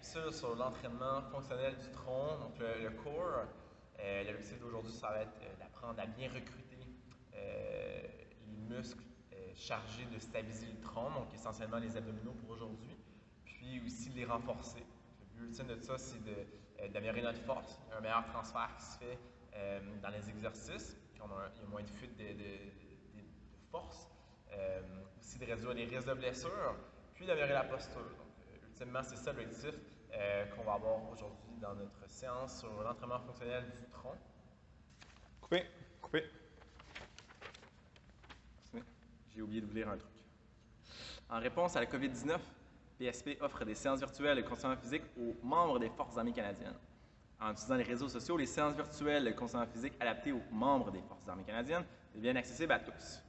capsule sur l'entraînement fonctionnel du tronc, donc le core. L'objectif d'aujourd'hui, ça va être d'apprendre à bien recruter les muscles chargés de stabiliser le tronc, donc essentiellement les abdominaux pour aujourd'hui, puis aussi de les renforcer. Le but ultime de ça, c'est d'améliorer notre force, un meilleur transfert qui se fait dans les exercices, puis il y a moins de fuite de force, aussi de réduire les risques de blessures, puis d'améliorer la posture. Donc, ultimement, c'est ça l'objectif qu'on va avoir aujourd'hui dans notre séance sur l'entraînement fonctionnel du tronc. Coupé, coupé. J'ai oublié de vous lire un truc. En réponse à la COVID-19, PSP offre des séances virtuelles de conditionnement physique aux membres des Forces armées canadiennes. En utilisant les réseaux sociaux, les séances virtuelles de conditionnement physique adaptées aux membres des Forces armées canadiennes deviennent accessibles à tous.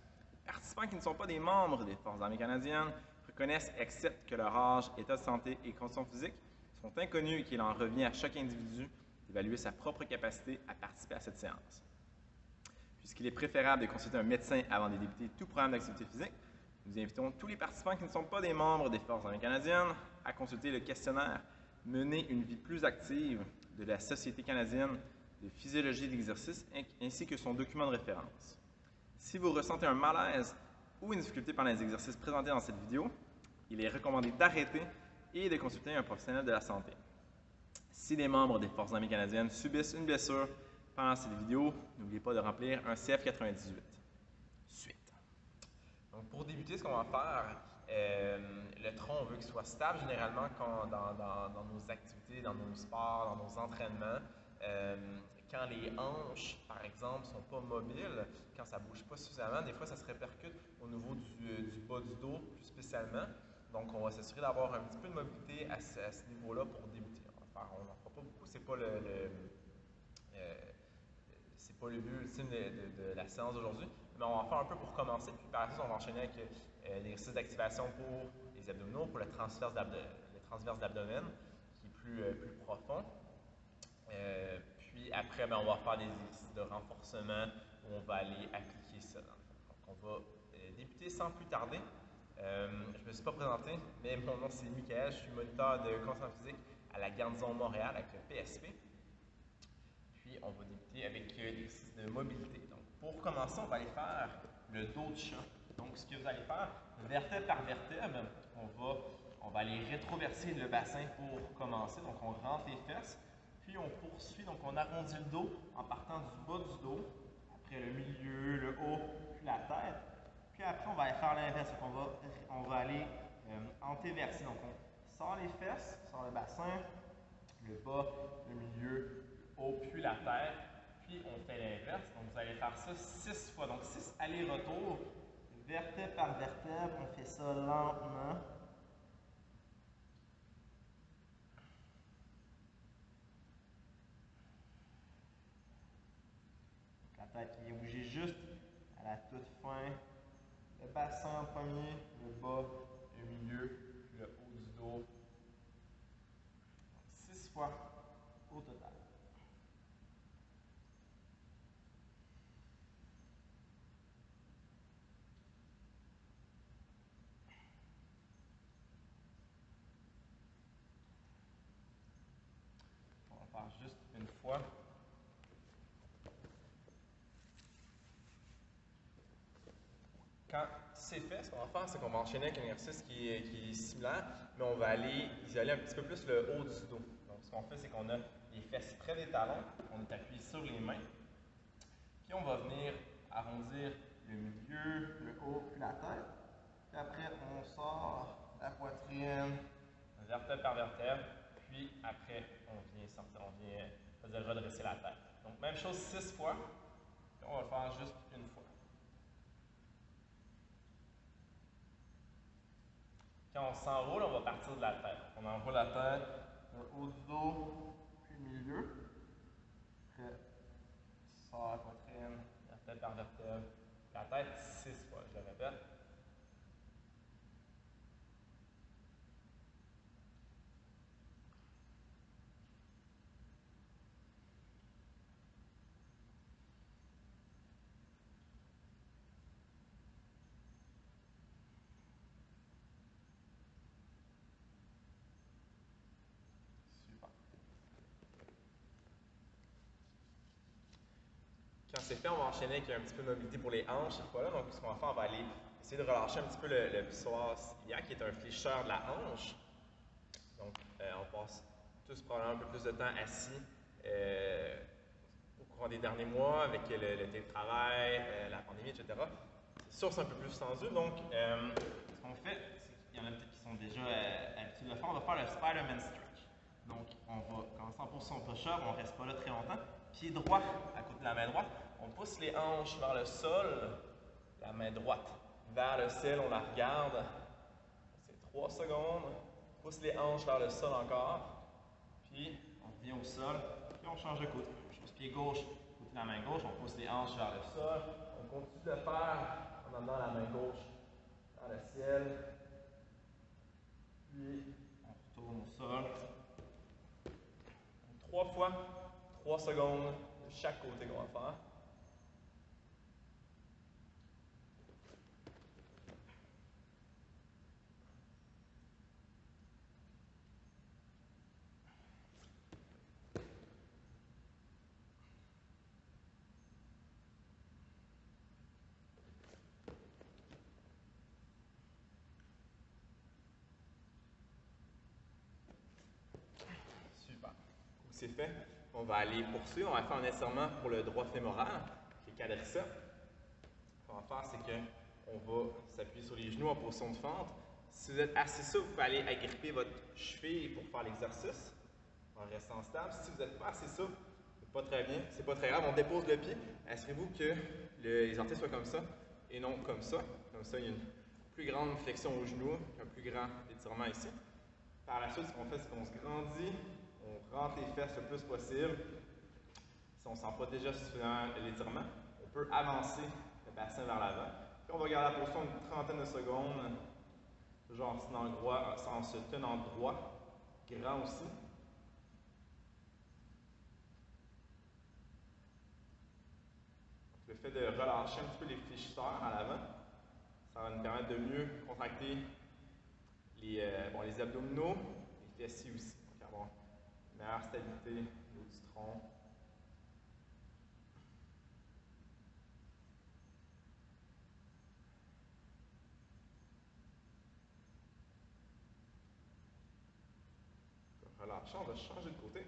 Les participants qui ne sont pas des membres des Forces armées canadiennes reconnaissent et acceptent que leur âge, état de santé et conditions physiques sont inconnus et qu'il en revient à chaque individu d'évaluer sa propre capacité à participer à cette séance. Puisqu'il est préférable de consulter un médecin avant de débuter tout programme d'activité physique, nous invitons tous les participants qui ne sont pas des membres des Forces armées canadiennes à consulter le questionnaire « Mener une vie plus active » de la Société canadienne de physiologie de l'exercice ainsi que son document de référence. Si vous ressentez un malaise ou une difficulté pendant les exercices présentés dans cette vidéo, il est recommandé d'arrêter et de consulter un professionnel de la santé. Si les membres des Forces armées canadiennes subissent une blessure pendant cette vidéo, n'oubliez pas de remplir un CF98. Suite. Donc, pour débuter, ce qu'on va faire, le tronc, on veut qu'il soit stable généralement dans nos activités, dans nos sports, dans nos entraînements. Quand les hanches, par exemple, ne sont pas mobiles, quand ça ne bouge pas suffisamment, des fois, ça se répercute au niveau du bas du dos, plus spécialement. Donc, on va s'assurer d'avoir un petit peu de mobilité à ce niveau-là pour débuter. On n'en fera pas beaucoup, c'est pas c'est pas le but ultime de la séance d'aujourd'hui, mais on va en faire un peu pour commencer. Puis par la suite, on va enchaîner avec l'exercice d'activation pour les abdominaux, pour le transverse d'abdomen, qui est plus profond. Puis après, on va faire des exercices de renforcement où on va aller appliquer ça dans le fond. Donc on va débuter sans plus tarder. Je ne me suis pas présenté, mais mon nom c'est Michael, je suis moniteur de conditionnement physique à la Garnison Montréal avec le PSP. Puis on va débuter avec l'exercice de mobilité. Donc pour commencer, on va aller faire le dos de chat. Donc ce que vous allez faire, vertèbre par vertèbre, on va aller rétroverser le bassin pour commencer. Donc on rentre les fesses, puis on poursuit, donc on arrondit le dos en partant du bas du dos, après le milieu, le haut, puis la tête. Puis après, on va aller faire l'inverse. On va aller antéverser. Donc on sort les fesses, sort le bassin, le bas, le milieu, le haut, puis la tête. Puis on fait l'inverse. Donc vous allez faire ça 6 fois. Donc 6 allers-retours, vertèbre par vertèbre. On fait ça lentement. La tête qui vient bouger juste à la toute fin. Le bassin en premier, le bas, le milieu, puis le haut du dos. 6 fois au total. On va faire juste une fois. Quand c'est fait, ce qu'on va faire, c'est qu'on va enchaîner avec un exercice qui est similaire, mais on va aller isoler un petit peu plus le haut du dos. Donc, ce qu'on fait, c'est qu'on a les fesses près des talons, on est appuyé sur les mains, puis on va venir arrondir le milieu, le haut, puis la tête. Puis après, on sort la poitrine, vertèbre par vertèbre, puis après, on vient sortir, redresser la tête. Donc, même chose 6 fois, puis on va le faire juste une fois. Quand on s'enroule, on va partir de la tête. On enroule la tête, le haut du dos, puis le milieu. Après, sort la poitrine, vertèbre par vertèbre. La tête 6 fois, je le répète. c'est fait, on va enchaîner avec un petit peu de mobilité pour les hanches cette fois-là. Donc, ce qu'on va faire, on va aller essayer de relâcher un petit peu le psoas iliaque, qui est un fléchisseur de la hanche. Donc, on passe tous probablement un peu plus de temps assis au courant des derniers mois avec le télétravail, la pandémie, etc. C'est sûr, c'est un peu plus tendu. Donc, ce qu'on fait, c'est qu'il y en a peut-être qui sont déjà habitués de le faire. On va faire le Spider-Man stretch. Donc, on va commencer en position push-up, on ne reste pas là très longtemps. Pied droit à côté de la main droite. On pousse les hanches vers le sol, la main droite vers le ciel, on la regarde. C'est 3 secondes. On pousse les hanches vers le sol encore. Puis, on revient au sol, puis on change de côté. Même chose, pied gauche, côté de la main gauche, on pousse les hanches vers le sol. On continue de le faire en amenant la main gauche vers le ciel. Puis, on retourne au sol. 3 fois, 3 secondes de chaque côté qu'on va faire. Super. C'est fait. On va aller poursuivre. On va faire un étirement pour le droit fémoral, qui est quadriceps. Ce qu'on va faire, c'est qu'on va s'appuyer sur les genoux en position de fente. Si vous êtes assis ça, vous pouvez aller agripper votre cheville pour faire l'exercice en restant stable. Si vous n'êtes pas assis ça, c'est pas très bien, c'est pas très grave. On dépose le pied. Assurez-vous que les orteils soient comme ça et non comme ça. Comme ça, il y a une plus grande flexion aux genoux, un plus grand étirement ici. Par la suite, ce qu'on fait, c'est qu'on se grandit, on rentre les fesses le plus possible. Si on ne sent pas déjà suffisamment l'étirement, on peut avancer le bassin vers l'avant. Puis on va garder la position une trentaine de secondes, toujours en se tenant droit, grand aussi. Le fait de relâcher un petit peu les fléchisseurs à l'avant, ça va nous permettre de mieux contracter les abdominaux, les fessiers aussi. Donc avoir une meilleure stabilité au niveau du tronc. Relâcher, on va changer de côté.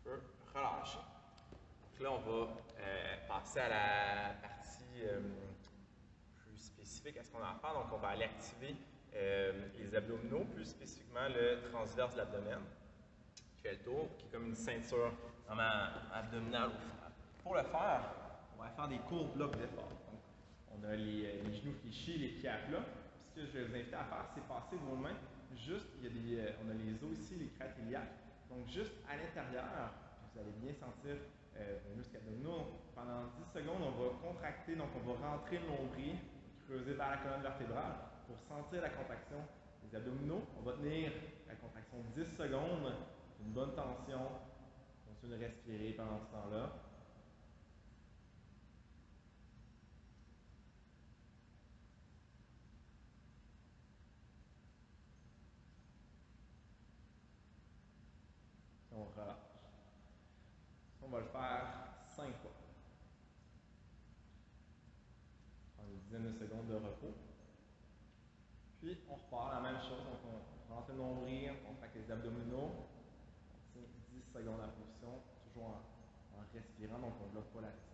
On peut relâcher. Donc là, on va passer à la partie plus spécifique à ce qu'on a à faire. Donc, on va aller activer les abdominaux, plus spécifiquement le transverse de l'abdomen, qui fait le tour, qui est comme une ceinture vraiment abdominale au final. Pour le faire, on va faire des courts blocs d'effort. Donc, on a les genoux fléchis, les pieds à plat. Puis ce que je vais vous inviter à faire, c'est passer vos mains juste, on a les os ici, les crêtes iliaques. Donc, juste à l'intérieur, vous allez bien sentir vos muscles abdominaux. Pendant 10 secondes, on va contracter, donc on va rentrer le nombril, creuser vers la colonne vertébrale pour sentir la contraction des abdominaux. On va tenir la contraction 10 secondes, une bonne tension. On continue de respirer pendant ce temps-là. On relâche. On va le faire 5 fois. On prend une dizaine de secondes de repos. Puis on repart la même chose. Donc on rentre le nombril, on contracte les abdominaux. On tient 10 secondes à la position, toujours en respirant, donc on ne bloque pas la respiration.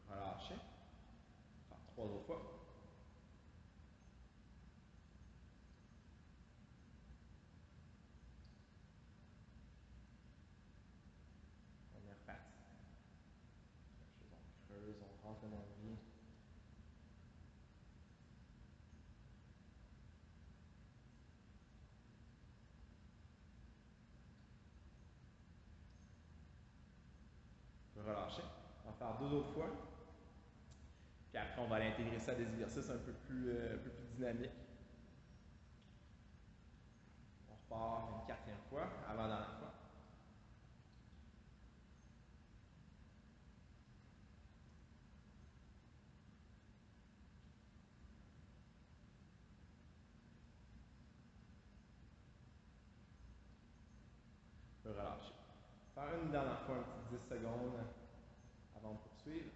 Relâcher. On va faire 3 autres fois. passe le nombril. On peut relâcher. On va faire 2 autres fois. Puis après, on va aller intégrer ça à des exercices un peu plus dynamiques. On repart une 4e fois, avant dernière fois. On peut relâcher. Faire une dernière fois, un petit 10 secondes avant de poursuivre.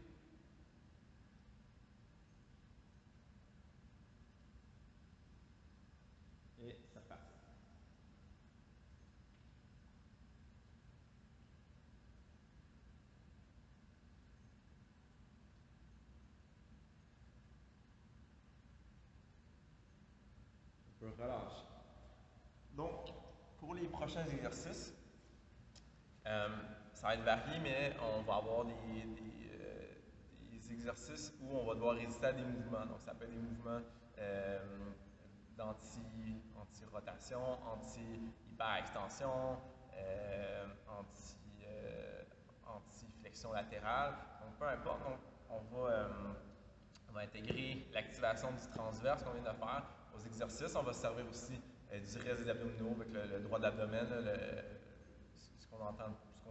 Et c'est reparti. On peut relâcher. Donc, pour les prochains exercices, ça va être varié, mais on va avoir des exercices où on va devoir résister à des mouvements. Donc, ça peut être des mouvements d'anti-rotation, anti-hyperextension, anti-flexion latérale. Donc, peu importe, donc, on va intégrer l'activation du transverse qu'on vient de faire aux exercices. On va se servir aussi du reste des abdominaux avec le droit de l'abdomen,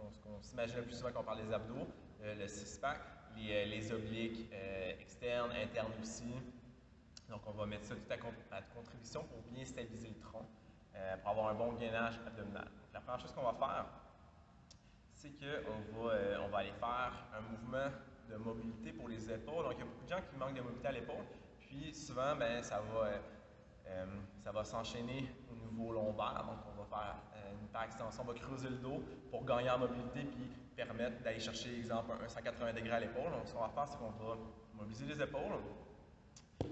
ce qu'on s'imagine le plus souvent quand on parle des abdos, le six-pack, les obliques externes, internes aussi. Donc, on va mettre ça tout à contribution pour bien stabiliser le tronc, pour avoir un bon gainage abdominal. Donc, la première chose qu'on va faire, c'est qu'on va aller faire un mouvement de mobilité pour les épaules. Donc, il y a beaucoup de gens qui manquent de mobilité à l'épaule. Puis, souvent, ça va s'enchaîner au niveau lombaire. Donc, on va faire une hyperextension, on va creuser le dos pour gagner en mobilité puis permettre d'aller chercher, exemple, un 180 degrés à l'épaule. Donc, ce qu'on va faire, c'est qu'on va mobiliser les épaules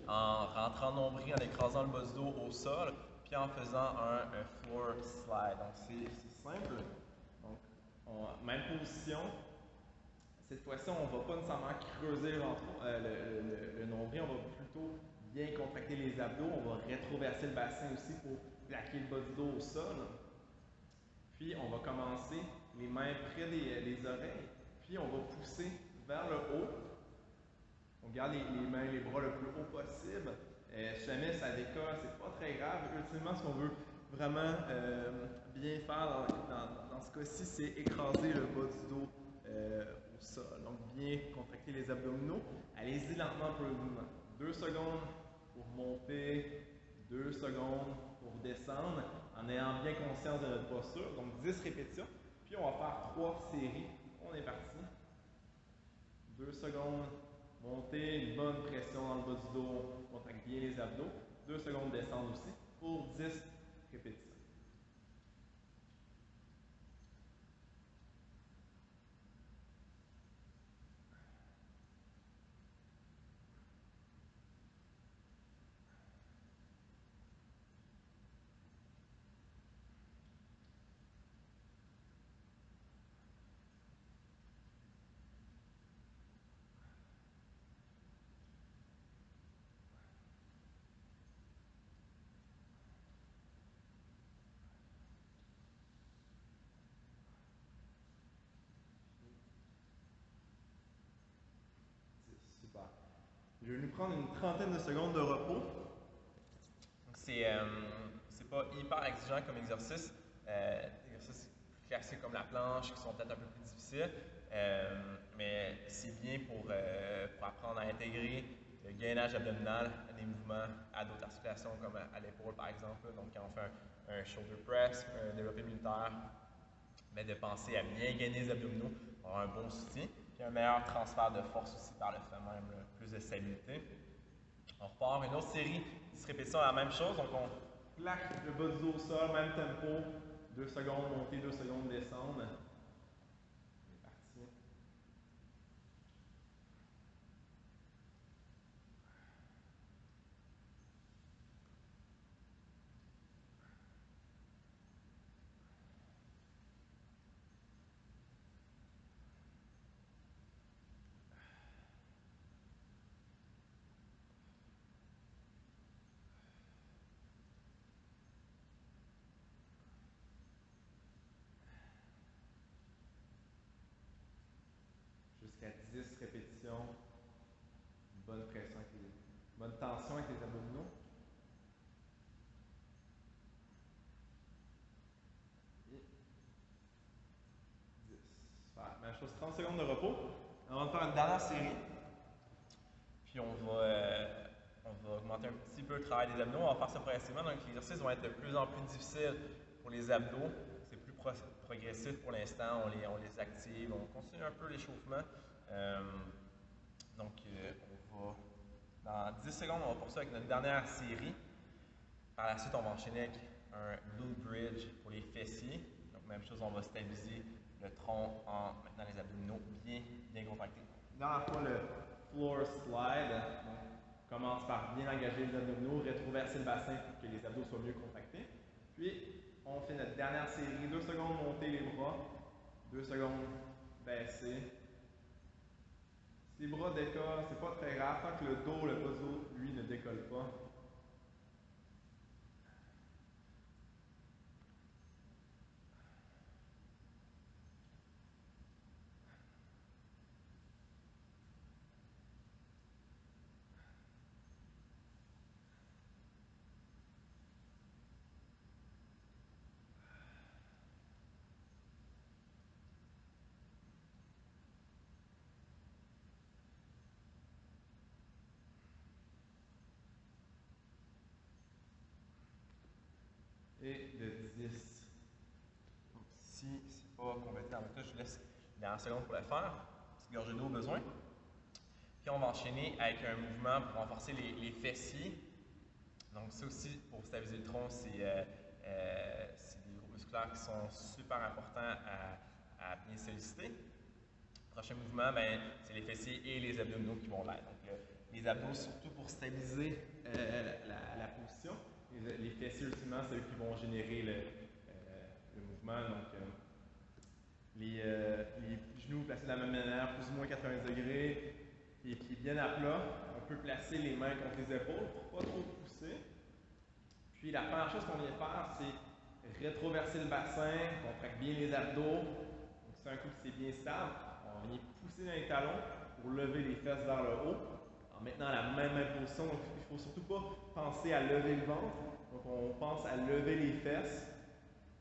en rentrant nombril, en écrasant le bas du dos au sol, puis en faisant un floor slide. Donc, c'est simple. Donc, même position. Cette fois-ci, on ne va pas nécessairement creuser le nombril, on va plutôt bien contracter les abdos. On va rétroverser le bassin aussi pour plaquer le bas du dos au sol. Puis, on va commencer les mains près des oreilles. Puis, on va pousser vers le haut. On garde les mains, les bras le plus haut possible. Si jamais ça décolle, c'est pas très grave. Ultimement, ce qu'on veut vraiment bien faire dans ce cas-ci, c'est écraser le bas du dos au sol. Donc, bien contracter les abdominaux. Allez-y lentement pour le mouvement. 2 secondes pour monter, 2 secondes pour descendre, en ayant bien conscience de notre posture. Donc, 10 répétitions. Puis, on va faire 3 séries. On est parti. 2 secondes. Monter, une bonne pression dans le bas du dos, contracte bien les abdos. 2 secondes descendre aussi pour 10 répétitions. Super. Je vais nous prendre une trentaine de secondes de repos. Donc, c'est pas hyper exigeant comme exercice. Des exercices classiques comme la planche qui sont peut-être un peu plus difficiles. Mais c'est bien pour apprendre à intégrer le gainage abdominal à des mouvements à d'autres articulations comme à l'épaule par exemple. Donc quand on fait un shoulder press, un développé militaire, mais de penser à bien gainer les abdominaux pour avoir un bon soutien, puis un meilleur transfert de force aussi par le fait même, plus de stabilité. On repart une autre série, 10 répétitions à la même chose, donc on plaque le bas du dos au sol, même tempo, 2 secondes monter, 2 secondes descendre. C'est parti. jusqu'à 10 répétitions. Une bonne pression, bonne tension avec les abdominaux. Et 10. Super. Même chose, 30 secondes de repos. On va faire une dernière série. Puis on va augmenter un petit peu le travail des abdos. On va faire ça progressivement. Donc les exercices vont être de plus en plus difficiles pour les abdos. C'est plus progressif pour l'instant. On les active. On continue un peu l'échauffement. Donc dans 10 secondes, on va poursuivre avec notre dernière série. Par la suite, on va enchaîner avec un glute bridge pour les fessiers. Donc même chose, on va stabiliser le tronc en maintenant les abdominaux bien contractés. Dans la fois, le floor slide, on commence par bien engager les abdominaux, rétroverser le bassin pour que les abdos soient mieux contractés. Puis, on fait notre dernière série, 2 secondes, monter les bras, 2 secondes, baisser. Si les bras décollent, c'est pas très grave, tant que le dos, le bas du dos, lui, ne décolle pas. Et de 10. Donc, si c'est pas complété avec ça, je laisse une dernière seconde pour le faire. Petite gorgée d'eau au besoin. Puis on va enchaîner avec un mouvement pour renforcer les fessiers. Donc ça aussi, pour stabiliser le tronc, c'est des groupes musculaires qui sont super importants à bien solliciter. Prochain mouvement, c'est les fessiers et les abdominaux qui vont l'être. Donc les abdos surtout pour stabiliser la position. Les fessiers, ultimement, c'est eux qui vont générer le mouvement. Donc, les genoux placés de la même manière, plus ou moins 90 degrés, les pieds bien à plat. On peut placer les mains contre les épaules pour ne pas trop pousser. Puis, la première chose qu'on vient faire, c'est rétroverser le bassin, contracte bien les abdos. Donc, c'est un coup que c'est bien stable. On vient pousser dans les talons pour lever les fesses vers le haut. En maintenant la même position, donc il ne faut surtout pas penser à lever le ventre. Donc on pense à lever les fesses,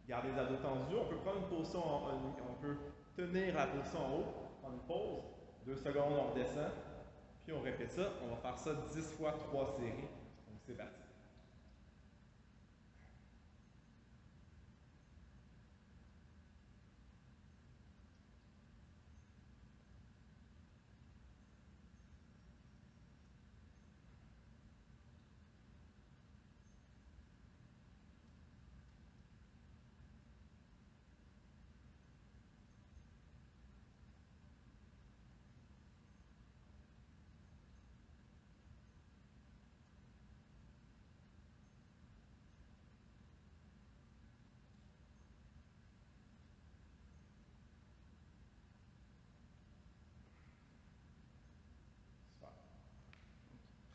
garder les abdos tendus. On peut prendre une position, on peut tenir la position en haut, prendre une pause, 2 secondes, on redescend, puis on répète ça. On va faire ça 10 fois 3 séries. Donc c'est parti. Super.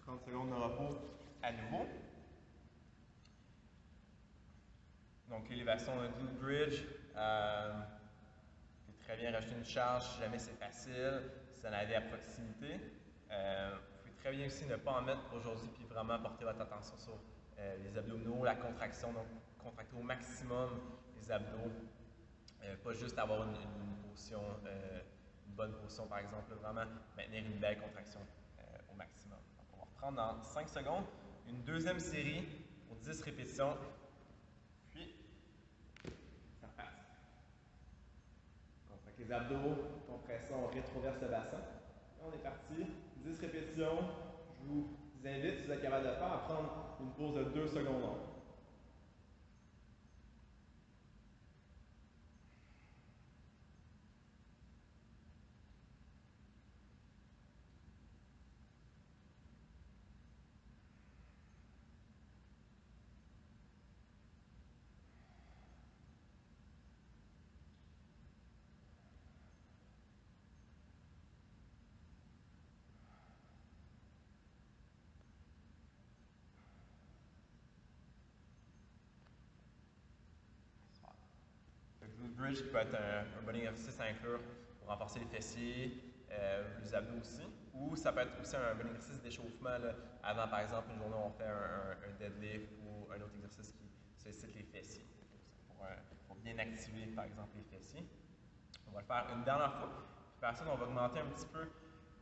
30 secondes de repos à nouveau. Donc l'élévation d'un glute bridge, vous pouvez très bien rajouter une charge si jamais c'est facile, si vous en avez à proximité. Vous pouvez très bien aussi ne pas en mettre aujourd'hui puis vraiment porter votre attention sur les abdominaux, la contraction, donc contracter au maximum les abdos, pas juste avoir une position, une bonne position par exemple, vraiment maintenir une belle contraction au maximum. Donc on va reprendre dans 5 secondes une deuxième série pour 10 répétitions. Puis, ça repartit. Contracte les abdos, compression, on rétroverse le bassin. Là, on est parti. 10 répétitions. Je vous invite, si vous êtes capable de le faire, à prendre une pause de 2 secondes. Le glute bridge qui peut être un bon exercice à inclure pour renforcer les fessiers, les abdos aussi. Ou ça peut être aussi un bon exercice d'échauffement avant, par exemple, une journée où on fait un deadlift ou un autre exercice qui sollicite les fessiers. Pour bien activer, par exemple, les fessiers. On va le faire une dernière fois. Puis par ça, on va augmenter un petit peu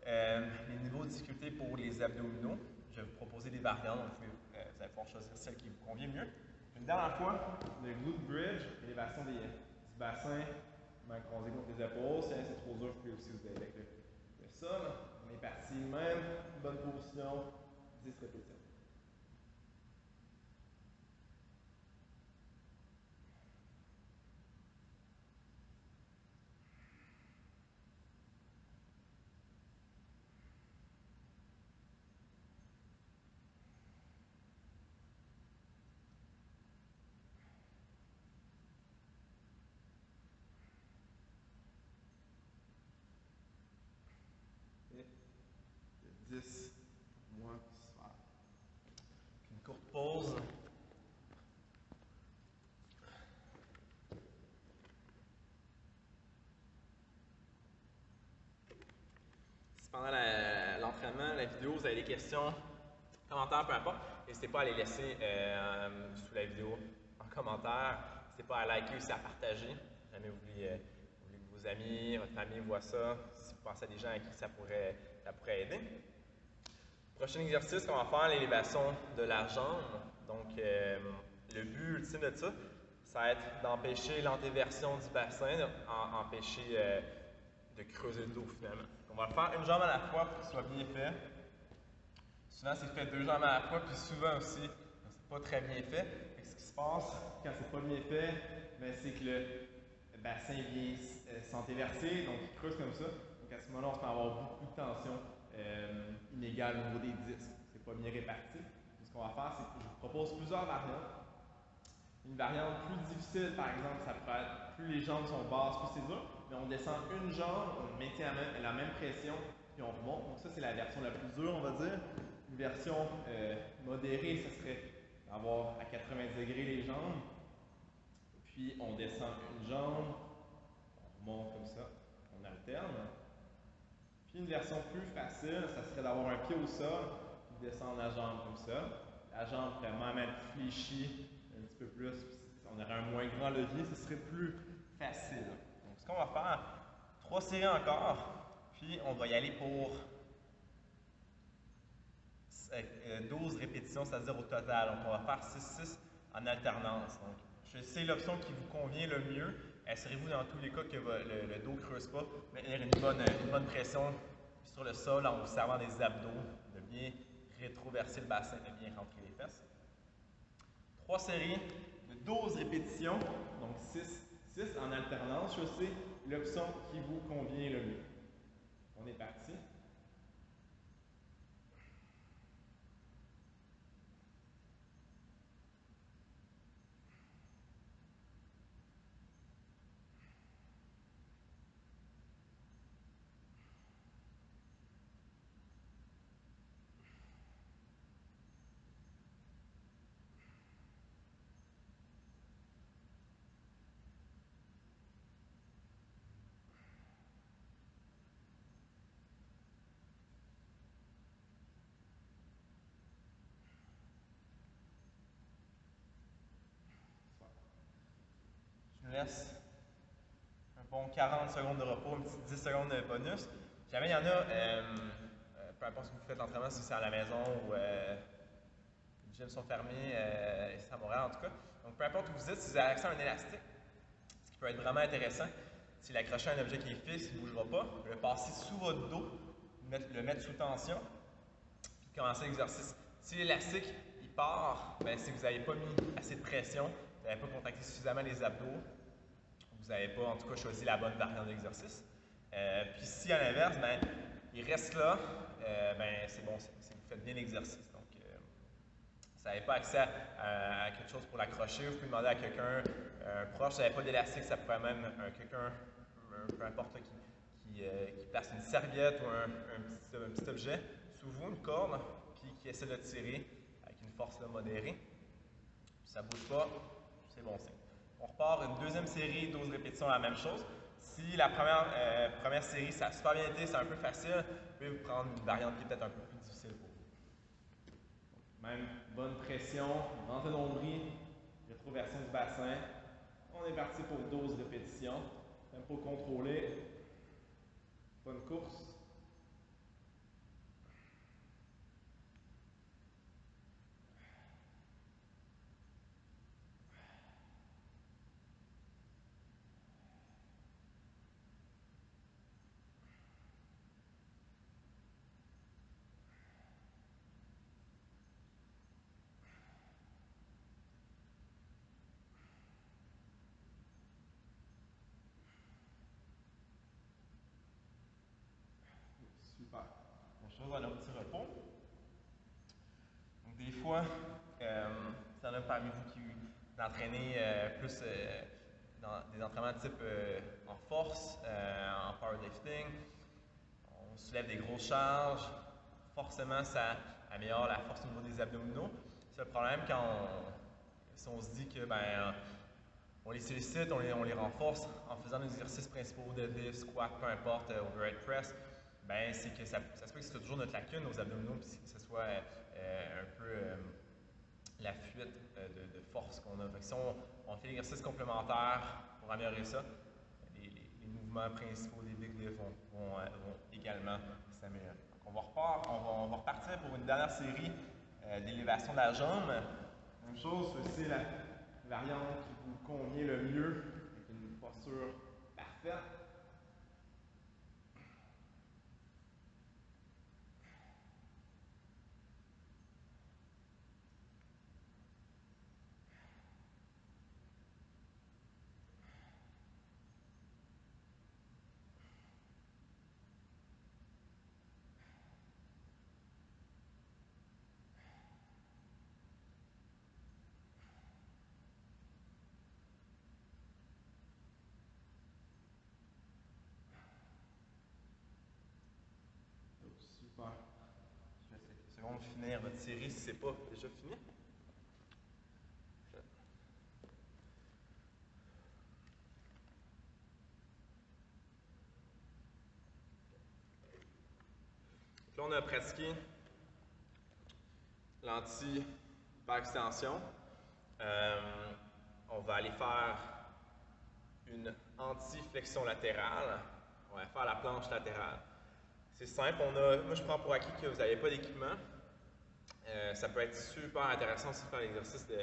les niveaux de difficulté pour les abdominaux. Je vais vous proposer des variantes, donc vous allez pouvoir choisir celle qui vous convient mieux. Une dernière fois, le glute bridge, élévation du bassin, croisé contre les épaules. Si c'est trop dur, vous pouvez aussi vous aider avec le sol. On est parti même, bonne position, 10 répétitions. Et 10 pour moi, super. Une courte pause. Pendant l'entraînement, la vidéo, vous avez des questions, commentaires, peu importe, n'hésitez pas à les laisser sous la vidéo en commentaire. N'hésitez pas à liker aussi, à partager. Si jamais vous voulez que vos amis, votre famille voient ça, si vous pensez à des gens à qui ça pourrait aider. Prochain exercice qu'on va faire, l'élévation de la jambe. Donc, le but ultime de ça, ça va être d'empêcher l'antéversion du bassin, empêcher de creuser le dos finalement. On va le faire une jambe à la fois pour que ce soit bien fait. Souvent, c'est fait deux jambes à la fois, puis souvent aussi, c'est pas très bien fait. Ce qui se passe quand c'est pas bien fait, c'est que le bassin vient s'antéverser, donc il creuse comme ça. Donc à ce moment-là, on peut avoir beaucoup de tension inégale au niveau des disques. C'est pas bien réparti. Donc, ce qu'on va faire, c'est que je vous propose plusieurs variantes. Une variante plus difficile, par exemple, ça pourrait être plus les jambes sont basses, plus c'est dur, mais on descend une jambe, on maintient la même pression, puis on remonte. Donc ça, c'est la version la plus dure, on va dire. Une version modérée, ce serait d'avoir à 80 degrés les jambes, puis on descend une jambe, on remonte comme ça, on alterne. Puis une version plus facile, ça serait d'avoir un pied au sol, puis descendre la jambe comme ça. La jambe vraiment être fléchie un petit peu plus, on aurait un moins grand levier, ce serait plus facile. Donc ce qu'on va faire, 3 séries encore, puis on va y aller pour 12 répétitions, c'est-à-dire au total. Donc on va faire 6-6 en alternance. Donc c'est l'option qui vous convient le mieux. Assurez-vous dans tous les cas que le dos ne creuse pas, maintenir une bonne pression sur le sol en vous servant des abdos, de bien rétroverser le bassin, de bien rentrer les fesses. 3 séries de 12 répétitions, donc 6 en alternance. Choisissez l'option qui vous convient le mieux. On est parti. Je me laisse un bon 40 secondes de repos, une petite 10 secondes de bonus. Si jamais il y en a, peu importe ce que vous faites l'entraînement, si c'est à la maison ou les gyms sont fermés, c'est à Montréal en tout cas. Donc peu importe où vous êtes, si vous avez accès à un élastique, ce qui peut être vraiment intéressant, c'est l'accrocher à un objet qui est fixe, il ne bougera pas, le passer sous votre dos, le mettre sous tension, puis commencer l'exercice. Si l'élastique il part, c'est que vous n'avez pas mis assez de pression, vous n'avez pas contracté suffisamment les abdos, vous n'avez pas en tout cas choisi la bonne variante d'exercice. Puis si à l'inverse, il reste là, c'est bon, c'est que vous faites bien l'exercice. Donc, si vous n'avez pas accès à quelque chose pour l'accrocher, vous pouvez demander à quelqu'un, un proche, si vous n'avez pas d'élastique, ça pourrait même quelqu'un, peu importe, qui place une serviette ou un petit objet sous vous, une corde, puis qui essaie de tirer avec une force modérée. Puis ça ne bouge pas, c'est bon signe. On repart une deuxième série, 12 répétitions, la même chose. Si la première série, ça a super bien été, c'est un peu facile, vous pouvez vous prendre une variante qui est peut-être un peu plus difficile pour vous. Même bonne pression, rentrée de nombril, rétroversion du bassin. On est parti pour 12 répétitions. Tempo contrôlé. Bonne course. Super. Même chose dans le petit repos. Donc, des fois, s'il y en a parmi vous qui d'entraîner plus dans des entraînements type en force, en powerlifting, on soulève des grosses charges, forcément ça améliore la force au niveau des abdominaux. C'est le problème si on se dit que on les sollicite, on les renforce en faisant nos exercices principaux de deadlift, squat, peu importe, overhead press, c'est que ça se peut que c'est toujours notre lacune, nos abdominaux, puis que ce soit un peu la fuite de force qu'on a. Donc, si on fait l'exercice complémentaire pour améliorer ça, les mouvements principaux des big lifts vont également s'améliorer. Donc, on va repartir pour une dernière série d'élévation de la jambe. Même chose, c'est la variante qui vous convient le mieux, avec une posture parfaite. Super. Je laisse quelques secondes finir votre série si c'est pas déjà fini. Là, on a pratiqué l'anti-hyperextension. On va aller faire une anti-flexion latérale. On va faire la planche latérale. C'est simple. Moi, je prends pour acquis que vous n'avez pas d'équipement. Ça peut être super intéressant aussi de faire l'exercice de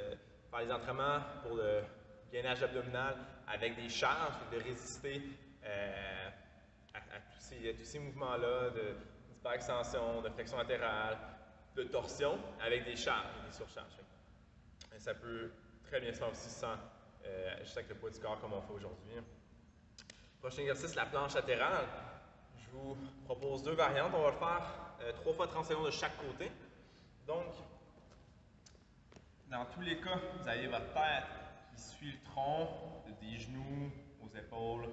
faire les entraînements pour le gainage abdominal avec des charges et de résister à tous ces mouvements-là d'hyperextension, de flexion latérale, de torsion avec des charges et des surcharges. Et ça peut très bien se faire aussi juste avec le poids du corps comme on fait aujourd'hui. Prochain exercice, la planche latérale. Je vous propose 2 variantes. On va le faire 3 fois 30 secondes de chaque côté. Donc, dans tous les cas, vous avez votre tête qui suit le tronc, des genoux aux épaules,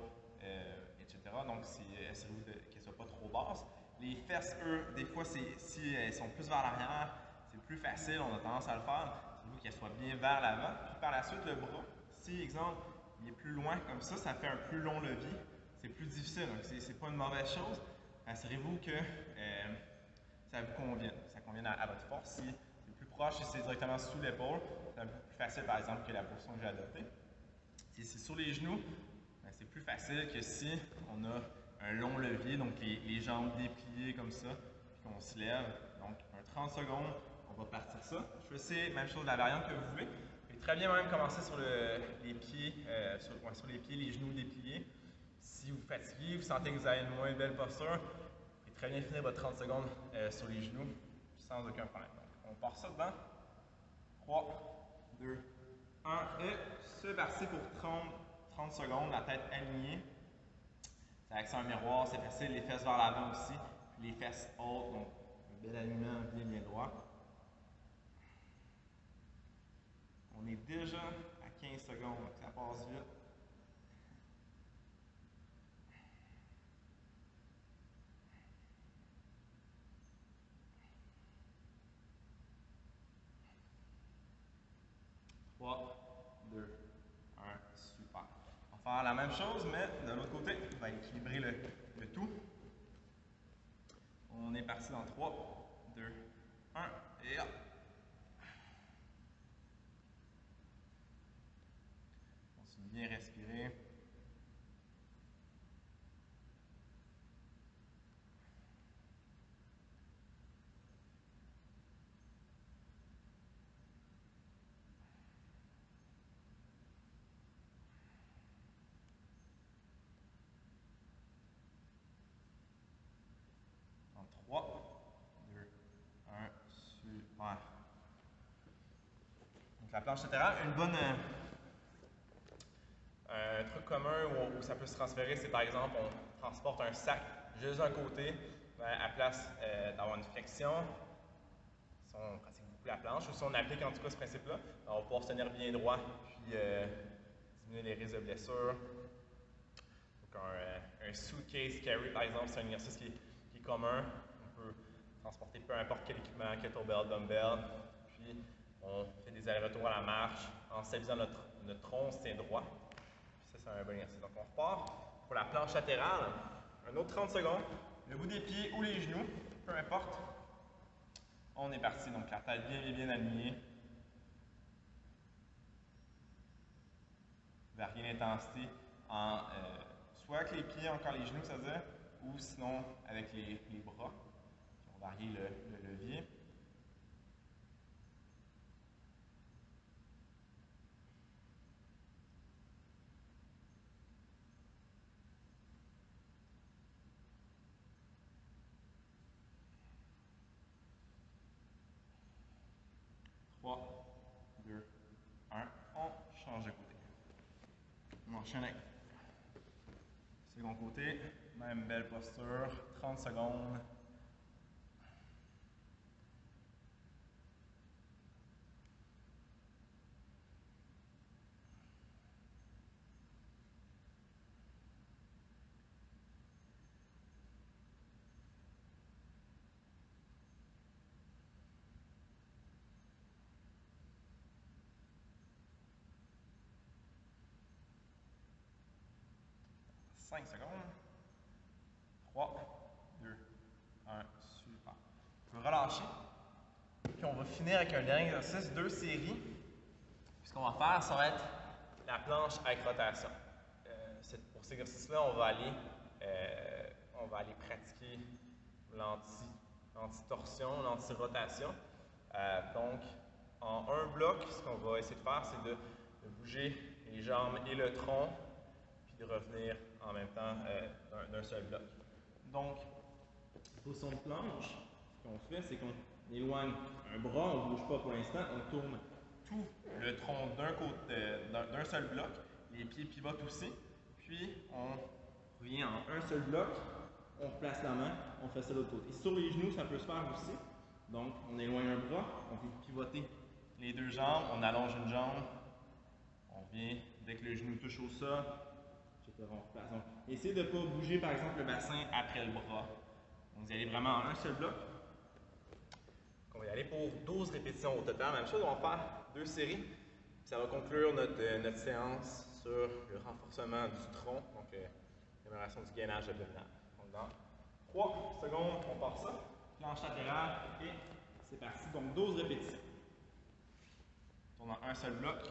etc. Donc, essayez-vous qu'elle ne soit pas trop basse. Les fesses, eux, des fois, si elles sont plus vers l'arrière, c'est plus facile, on a tendance à le faire. Essayez-vous qu'elles soient bien vers l'avant. Puis par la suite, le bras, si, exemple, il est plus loin comme ça fait un plus long levier. C'est plus difficile, donc c'est pas une mauvaise chose. Assurez-vous que ça vous convienne. Ça convienne à votre force. Si c'est plus proche, si c'est directement sous l'épaule, c'est un peu plus facile, par exemple, que la position que j'ai adoptée. Si c'est sur les genoux, c'est plus facile que si on a un long levier, donc les jambes dépliées comme ça, puis qu'on se lève. Donc, un 30 secondes, on va partir ça. Je fais même chose de la variante que vous voulez. Vous pouvez très bien même commencer sur les pieds, sur les pieds, les genoux dépliés. Si vous fatiguez, vous sentez que vous avez une moins belle posture, vous pouvez très bien finir votre 30 secondes sur les genoux sans aucun problème. Donc, on part ça dedans. 3, 2, 1 et c'est parti pour 30 secondes, la tête alignée. C'est avec ça un miroir, c'est facile, les fesses vers l'avant aussi, puis les fesses hautes, donc un bel alignement bien droit. On est déjà à 15 secondes, donc ça passe vite. Trois, 2, 1, super. On On va faire la même chose, mais de l'autre côté, on va équilibrer le tout. On est parti dans 3, 2, 1, et hop! Continue bien respirer. En 3, 2, 1, super. Donc la planche latérale, un truc commun où ça peut se transférer, c'est par exemple, on transporte un sac juste d'un côté, à place d'avoir une flexion. Si on pratique beaucoup la planche, ou si on applique en tout cas ce principe-là, on va pouvoir se tenir bien droit, puis diminuer les risques de blessures. Donc un suitcase carry, par exemple, c'est un exercice qui est commun. On peut transporter peu importe quel équipement, kettlebell, dumbbell, puis on fait des allers-retours à la marche en stabilisant notre tronc, c'est droit. Puis ça, c'est un bon exercice. Donc on repart pour la planche latérale. Un autre 30 secondes. Le bout des pieds ou les genoux, peu importe. On est parti. Donc la tête bien alignée. Varier l'intensité en soit avec les pieds, encore les genoux, c'est-à-dire, ou sinon avec les bras. On va varier le levier. Trois, 2, 1, on change de côté. On enchaîne avec le second côté, même belle posture, 30 secondes. Cinq secondes. 3, 2, 1, super. On peut relâcher. Puis on va finir avec un dernier exercice, 2 séries. Puis ce qu'on va faire, ça va être la planche avec rotation. Pour cet exercice-là, on va aller pratiquer l'anti-torsion, l'anti-rotation. Donc, en un bloc, ce qu'on va essayer de faire, c'est de bouger les jambes et le tronc, puis de revenir en même temps d'un seul bloc. Donc, position de planche, ce qu'on fait, c'est qu'on éloigne un bras, on ne bouge pas pour l'instant, on tourne tout le tronc d'un seul bloc, les pieds pivotent aussi, puis on revient en un seul bloc, on replace la main, on fait ça de l'autre côté. Sur les genoux, ça peut se faire aussi. Donc, on éloigne un bras, on vient pivoter les deux jambes, on allonge une jambe, on vient, dès que le genou touche au sol, on replace. Donc, essayez de ne pas bouger, par exemple, le bassin après le bras. Donc, vous allez vraiment en un seul bloc. Donc, on va y aller pour 12 répétitions au total. Même chose, on va faire 2 séries. Puis ça va conclure notre séance sur le renforcement du tronc, donc l'amélioration du gainage abdominal. Donc, dans 3 secondes, on part ça. Planche latérale et c'est parti. Donc, 12 répétitions. On tourne en un seul bloc.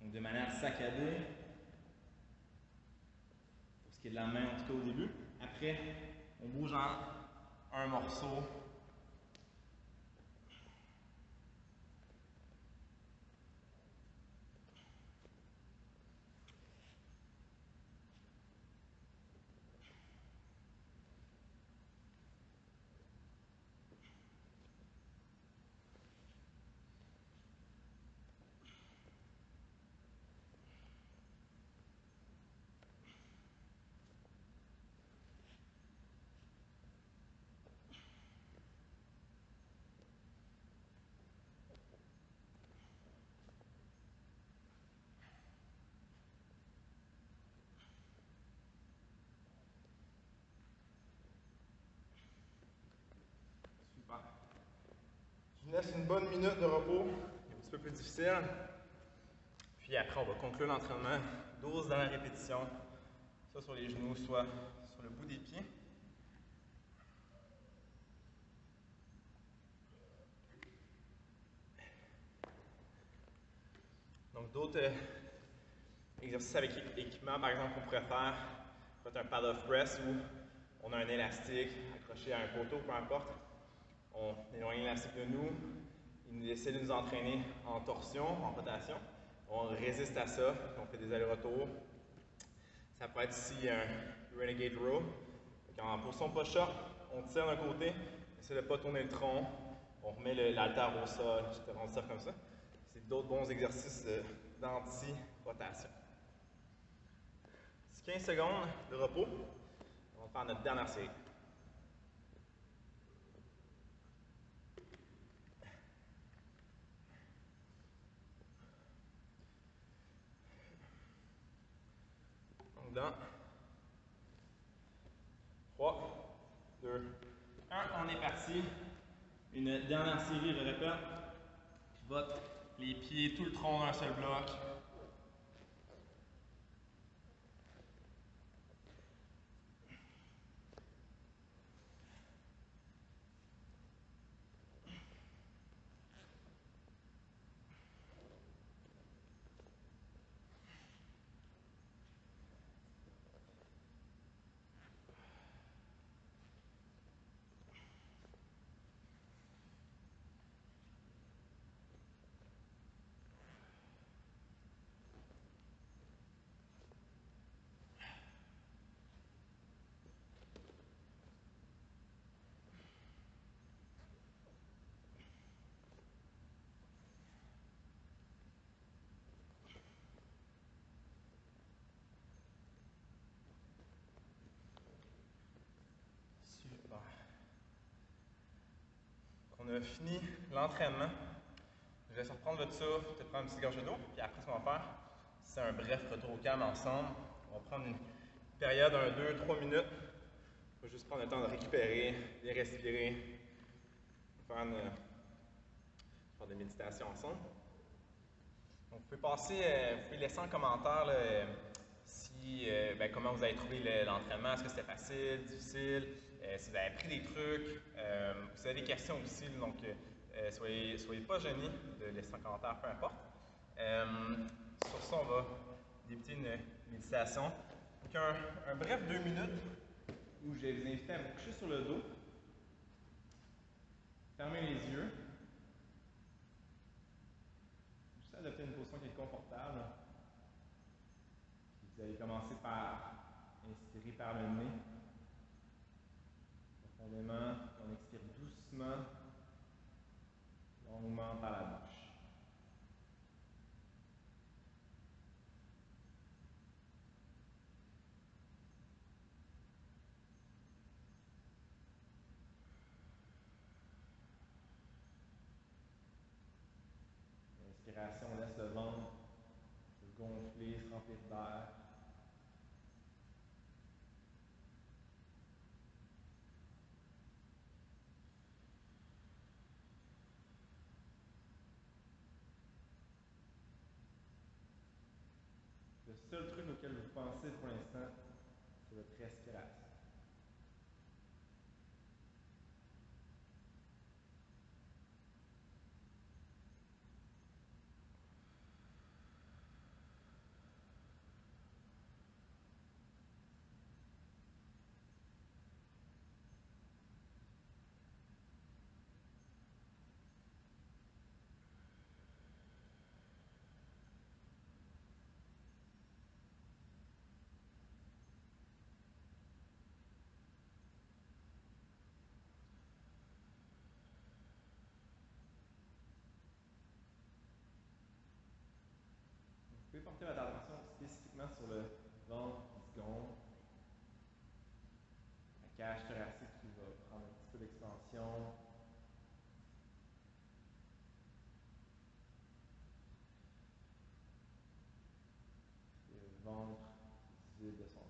Donc, de manière saccadée. Pour ce qui est de la main, en tout cas au début. Après, on bouge en un morceau. Super. Je vous laisse une bonne minute de repos, un petit peu plus difficile. Puis après, on va conclure l'entraînement. 12 dans la répétition, soit sur les genoux, soit sur le bout des pieds. Donc d'autres exercices avec équipement, par exemple, qu'on pourrait faire, peut-être un paddle press où on a un élastique accroché à un poteau, peu importe. On éloigne l'élastique de nous, il essaie de nous entraîner en torsion, en rotation. On résiste à ça, on fait des allers-retours. Ça peut être ici un Renegade Row. En position push-up, on tire d'un côté, on essaie de ne pas tourner le tronc, on remet l'haltère au sol, etc. On tire comme ça. C'est d'autres bons exercices d'anti-rotation. 15 secondes de repos. On va faire notre dernière série. Donc dans 3, 2, 1, on est parti. Une dernière série, je répète. Pivote les pieds, tout le tronc dans un seul bloc. Super. On a fini l'entraînement. Je vais laisse reprendre votre souffle, te prendre une petite gorgée d'eau, puis après ce qu'on va faire, c'est un bref retour au calme ensemble. On va prendre une période, 2-3 minutes. On va juste prendre le temps de récupérer, bien respirer, faire des méditations ensemble. Donc, vous pouvez vous pouvez laisser en commentaire là, comment vous avez trouvé l'entraînement. Est-ce que c'était facile, difficile? Si vous avez appris des trucs, vous avez des questions aussi, donc soyez pas gênés de laisser un commentaire, peu importe. Sur ça, on va débuter une méditation. Donc un bref 2 minutes où je vais vous inviter à vous coucher sur le dos, fermer les yeux, juste adopter une position qui est confortable. Vous allez commencer par inspirer par le nez. Profondément, on expire doucement, longuement par la bouche. L'inspiration laisse le ventre se gonfler, se remplir d'air. Le seul truc auquel vous pensez pour l'instant, c'est votre respiration. Vous pouvez porter votre attention spécifiquement sur le ventre qui se gonfle, la cage thoracique qui va prendre un petit peu d'expansion, et le ventre qui se vide de son air.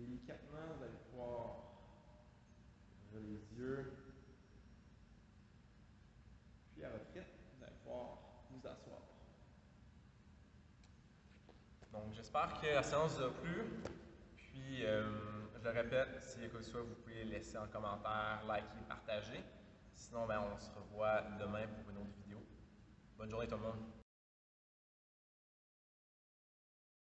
délicatement, vous allez pouvoir ouvrir les yeux. Puis à votre rythme, vous allez pouvoir vous asseoir. Donc, j'espère que la séance vous a plu. Puis, je le répète, s'il y a quoi que ce soit, vous pouvez laisser en commentaire, liker, partager. Sinon, on se revoit demain pour une autre vidéo. Bonne journée tout le monde.